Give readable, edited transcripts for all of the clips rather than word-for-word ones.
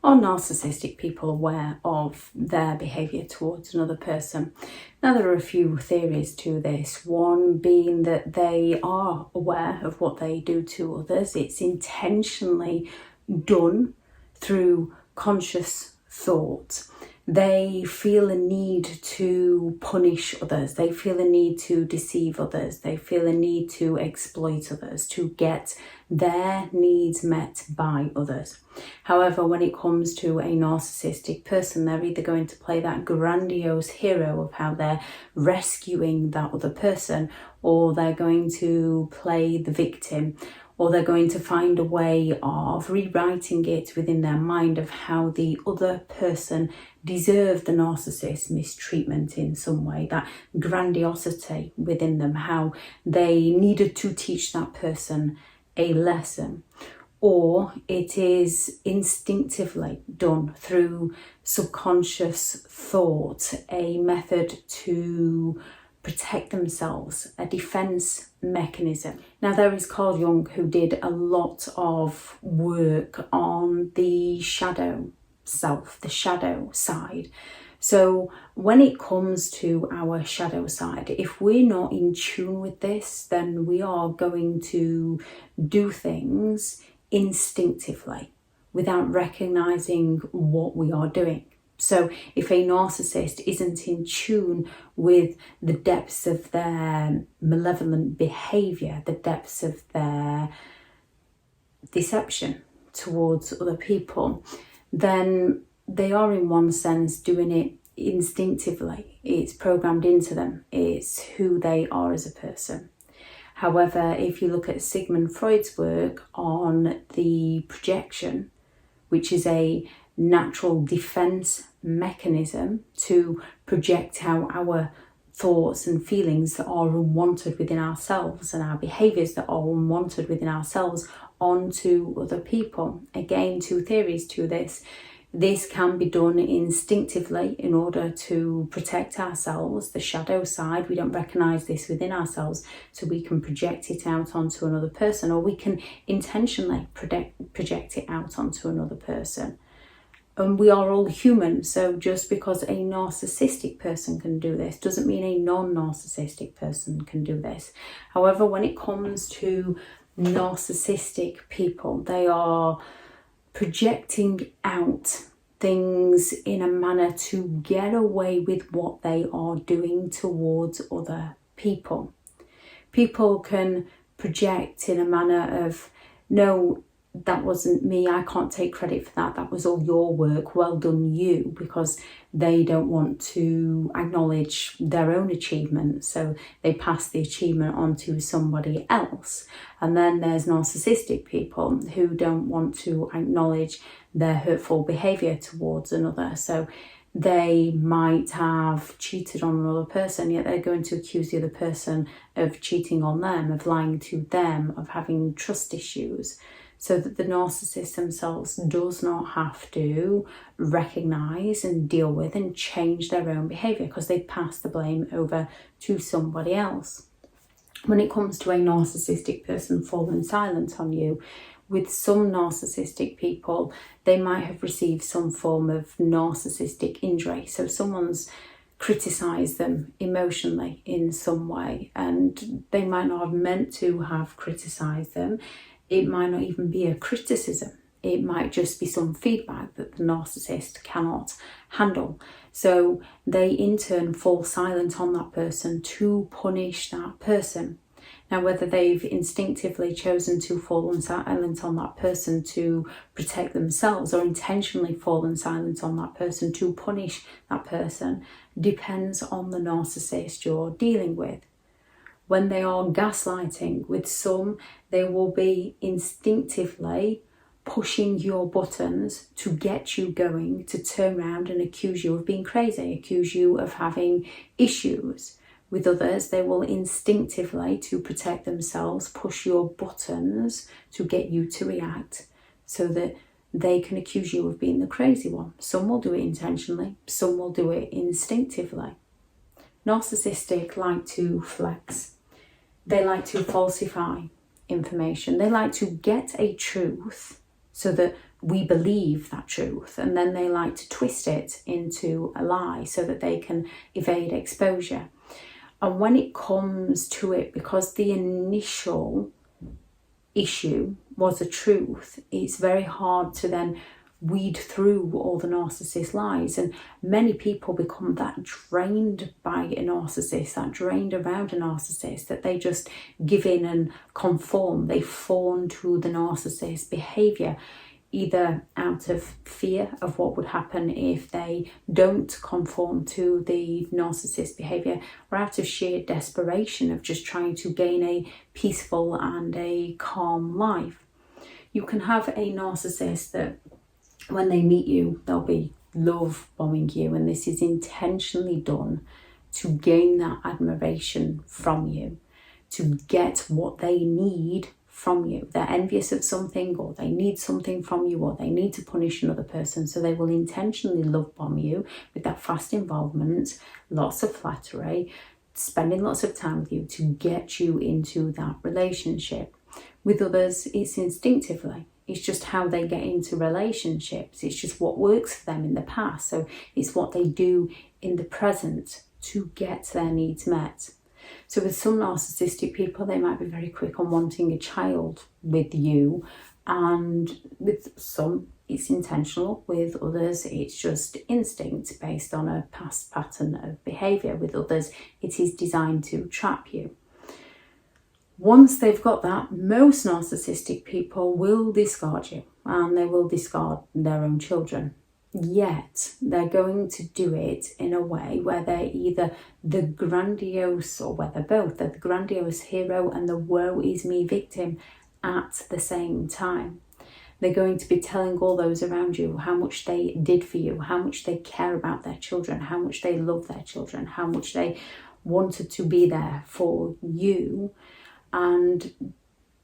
Are narcissistic people aware of their behaviour towards another person? Now, there are a few theories to this. One being that they are aware of what they do to others. It's intentionally done through conscious thought. They feel a need to punish others. They feel a need to deceive others. They feel a need to exploit others, to get their needs met by others. However, when it comes to a narcissistic person, they're either going to play that grandiose hero of how they're rescuing that other person, or they're going to play the victim, or they're going to find a way of rewriting it within their mind of how the other person deserved the narcissist's mistreatment in some way, that grandiosity within them, how they needed to teach that person a lesson. Or it is instinctively done through subconscious thought, a method to protect themselves, a defense mechanism. Now, there is Carl Jung, who did a lot of work on the shadow self, the shadow side. So when it comes to our shadow side, if we're not in tune with this, then we are going to do things instinctively without recognizing what we are doing. So if a narcissist isn't in tune with the depths of their malevolent behaviour, the depths of their deception towards other people, then they are in one sense doing it instinctively. It's programmed into them. It's who they are as a person. However, if you look at Sigmund Freud's work on the projection, which is a natural defense mechanism to project how our thoughts and feelings that are unwanted within ourselves and our behaviours that are unwanted within ourselves onto other people. Again, two theories to this. This can be done instinctively in order to protect ourselves, the shadow side. We don't recognise this within ourselves, so we can project it out onto another person, or we can intentionally project it out onto another person. And we are all human, so just because a narcissistic person can do this doesn't mean a non-narcissistic person can do this. However, when it comes to narcissistic people, they are projecting out things in a manner to get away with what they are doing towards other people. People can project in a manner of, no, that wasn't me, I can't take credit for that, that was all your work, well done you, because they don't want to acknowledge their own achievement, so they pass the achievement on to somebody else. And then there's narcissistic people who don't want to acknowledge their hurtful behaviour towards another, so they might have cheated on another person, yet they're going to accuse the other person of cheating on them, of lying to them, of having trust issues. So that the narcissist themselves does not have to recognise and deal with and change their own behaviour because they pass the blame over to somebody else. When it comes to a narcissistic person falling silent on you, with some narcissistic people, they might have received some form of narcissistic injury. So someone's criticised them emotionally in some way, and they might not have meant to have criticised them. It might not even be a criticism. It might just be some feedback that the narcissist cannot handle. So they in turn fall silent on that person to punish that person. Now, whether they've instinctively chosen to fall silent on that person to protect themselves or intentionally fallen silent on that person to punish that person depends on the narcissist you're dealing with. When they are gaslighting, with some, they will be instinctively pushing your buttons to get you going, to turn around and accuse you of being crazy, accuse you of having issues. With others, they will instinctively, to protect themselves, push your buttons to get you to react so that they can accuse you of being the crazy one. Some will do it intentionally, some will do it instinctively. Narcissistic like to flex. They like to falsify information. They like to get a truth so that we believe that truth, and then they like to twist it into a lie so that they can evade exposure. And when it comes to it, because the initial issue was a truth, it's very hard to then weed through all the narcissist lies. And many people become that drained by a narcissist, that drained around a narcissist, that they just give in and conform. They fawn to the narcissist behaviour, either out of fear of what would happen if they don't conform to the narcissist behaviour, or out of sheer desperation of just trying to gain a peaceful and a calm life. You can have a narcissist that when they meet you, they'll be love bombing you, and this is intentionally done to gain that admiration from you, to get what they need from you. They're envious of something, or they need something from you, or they need to punish another person, so they will intentionally love bomb you with that fast involvement, lots of flattery, spending lots of time with you to get you into that relationship. With others, it's instinctively. It's just how they get into relationships. It's just what works for them in the past. So it's what they do in the present to get their needs met. So with some narcissistic people, they might be very quick on wanting a child with you. And with some, it's intentional. With others, it's just instinct based on a past pattern of behaviour. With others, it is designed to trap you. Once they've got that, most narcissistic people will discard you, and they will discard their own children. Yet they're going to do it in a way where they're either the grandiose, or where they're both, they're the grandiose hero and the woe is me victim at the same time. They're going to be telling all those around you how much they did for you, how much they care about their children, how much they love their children, how much they wanted to be there for you. And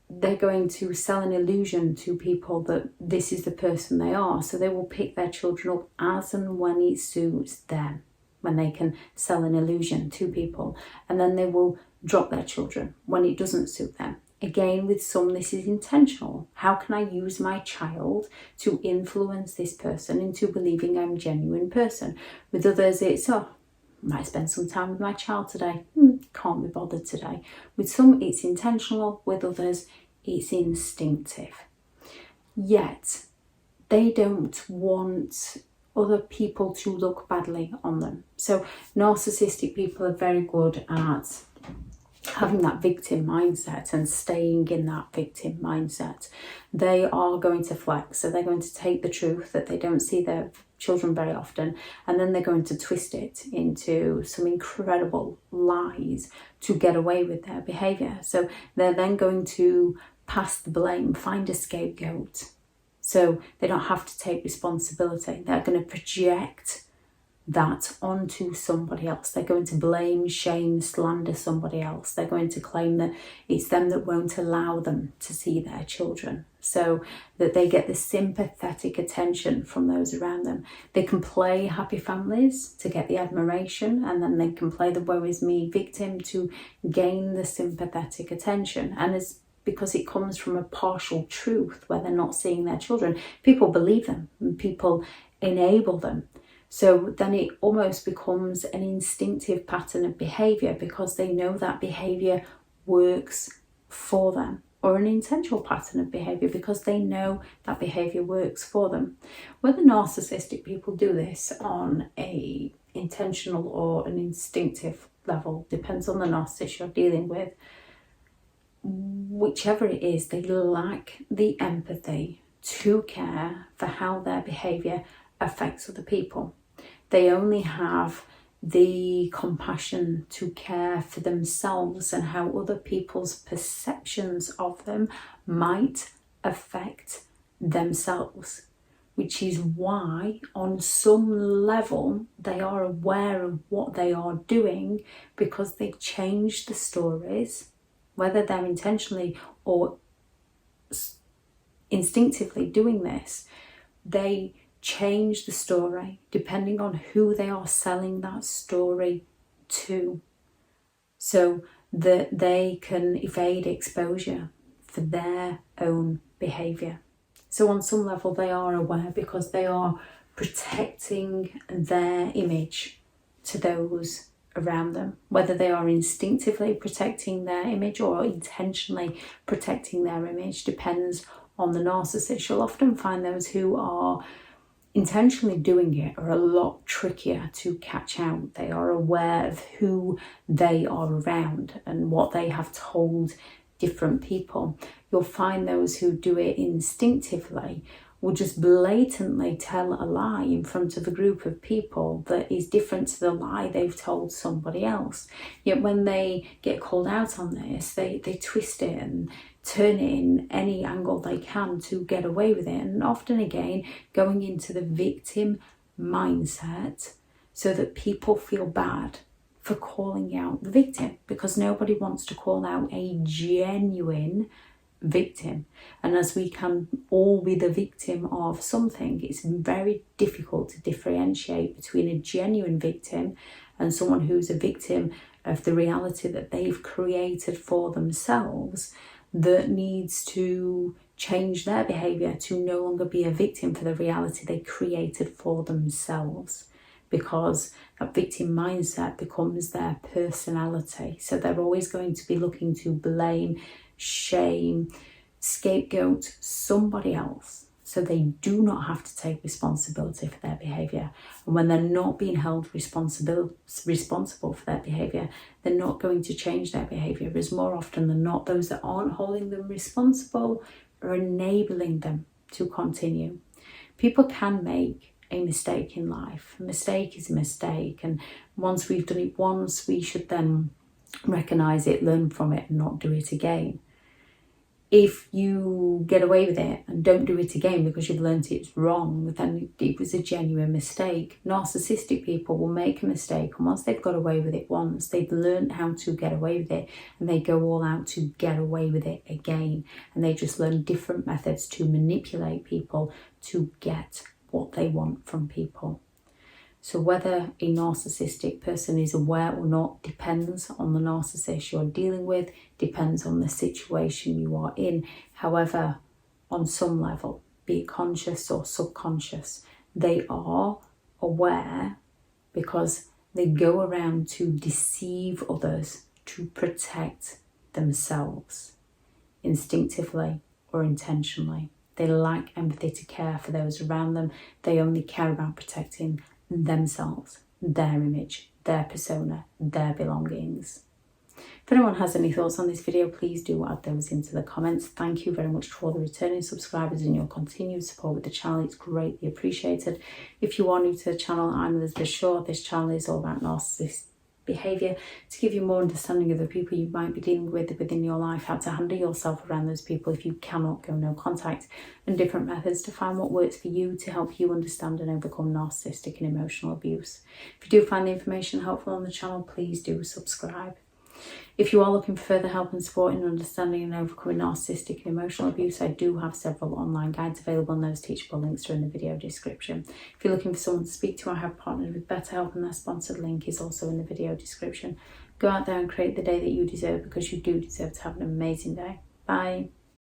they're going to sell an illusion to people that this is the person they are. So they will pick their children up as and when it suits them, when they can sell an illusion to people. And then they will drop their children when it doesn't suit them. Again, with some, this is intentional. How can I use my child to influence this person into believing I'm a genuine person? With others, it's, might spend some time with my child today. Can't be bothered today. With some, it's intentional. With others, it's instinctive. Yet, they don't want other people to look badly on them. So narcissistic people are very good at having that victim mindset and staying in that victim mindset. They are going to flex. So they're going to take the truth that they don't see their children very often, and then they're going to twist it into some incredible lies to get away with their behaviour. So they're then going to pass the blame, find a scapegoat, so they don't have to take responsibility. They're going to project that onto somebody else. They're going to blame, shame, slander somebody else. They're going to claim that it's them that won't allow them to see their children, so that they get the sympathetic attention from those around them. They can play happy families to get the admiration, and then they can play the woe is me victim to gain the sympathetic attention. And it's because it comes from a partial truth where they're not seeing their children. People believe them and people enable them. So then it almost becomes an instinctive pattern of behaviour because they know that behaviour works for them, or an intentional pattern of behaviour because they know that behaviour works for them. Whether narcissistic people do this on a intentional or an instinctive level depends on the narcissist you're dealing with. Whichever it is, they lack the empathy to care for how their behaviour affects other people. They only have the compassion to care for themselves and how other people's perceptions of them might affect themselves, which is why on some level they are aware of what they are doing, because they change the stories, whether they're intentionally or instinctively doing this. They change the story depending on who they are selling that story to, so that they can evade exposure for their own behaviour. So on some level they are aware because they are protecting their image to those around them. Whether they are instinctively protecting their image or intentionally protecting their image depends on the narcissist. You'll often find those who are intentionally doing it are a lot trickier to catch out. They are aware of who they are around and what they have told different people. You'll find those who do it instinctively will just blatantly tell a lie in front of a group of people that is different to the lie they've told somebody else. Yet when they get called out on this, they twist it and turn it in any angle they can to get away with it. And often again, going into the victim mindset so that people feel bad for calling out the victim, because nobody wants to call out a genuine victim. And as we can all be the victim of something, it's very difficult to differentiate between a genuine victim and someone who's a victim of the reality that they've created for themselves, that needs to change their behaviour to no longer be a victim for the reality they created for themselves, because that victim mindset becomes their personality. So they're always going to be looking to blame, shame, scapegoat somebody else so they do not have to take responsibility for their behaviour. And when they're not being held responsible for their behaviour, they're not going to change their behaviour, as more often than not those that aren't holding them responsible are enabling them to continue. People can make a mistake in life. A mistake is a mistake, and once we've done it once, we should then recognise it, learn from it, and not do it again. If you get away with it and don't do it again because you've learned it's wrong, then it was a genuine mistake. Narcissistic people will make a mistake, and once they've got away with it once, they've learned how to get away with it, and they go all out to get away with it again. And they just learn different methods to manipulate people to get what they want from people. So whether a narcissistic person is aware or not depends on the narcissist you're dealing with, depends on the situation you are in. However, on some level, be it conscious or subconscious, they are aware because they go around to deceive others to protect themselves, instinctively or intentionally. They lack empathy to care for those around them. They only care about protecting themselves, their image, their persona, their belongings. If anyone has any thoughts on this video, please do add those into the comments. Thank you very much to all the returning subscribers and your continued support with the channel. It's greatly appreciated. If you are new to the channel, I'm Elizabeth Shaw. This channel is all about narcissist behaviour to give you more understanding of the people you might be dealing with within your life, how to handle yourself around those people if you cannot go no contact, and different methods to find what works for you to help you understand and overcome narcissistic and emotional abuse. If you do find the information helpful on the channel, please do subscribe. If you are looking for further help and support in understanding and overcoming narcissistic and emotional abuse, I do have several online guides available, and those teachable links are in the video description. If you're looking for someone to speak to, I have partnered with BetterHelp, and their sponsored link is also in the video description. Go out there and create the day that you deserve, because you do deserve to have an amazing day. Bye.